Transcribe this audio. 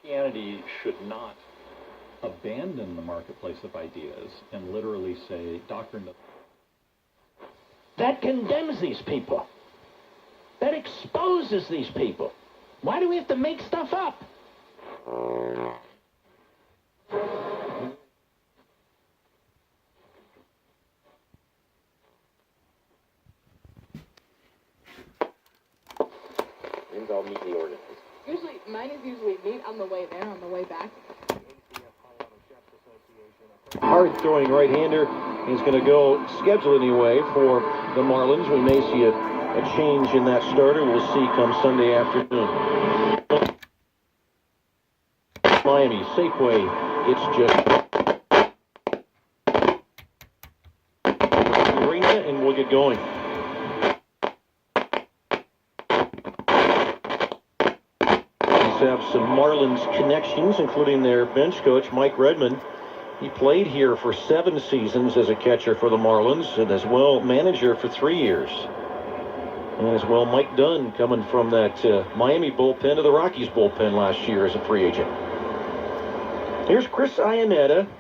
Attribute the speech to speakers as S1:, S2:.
S1: Christianity should not abandon the marketplace of ideas and literally say doctrine
S2: that condemns these people, that exposes these people. Why do we have to make stuff up?
S3: I'll meet the ordinance.
S4: Mine is usually meet on the way there, on the way back.
S5: Hard throwing right-hander is going to go schedule anyway for the Marlins. We may see a change in that starter. We'll see come Sunday afternoon. Miami, Safeway, it's just arena and we'll get going. Have some Marlins connections, including their bench coach, Mike Redmond. He played here for 7 seasons as a catcher for the Marlins and as well manager for 3 years. And as well, Mike Dunn coming from that Miami bullpen to the Rockies bullpen last year as a free agent. Here's Chris Iannetta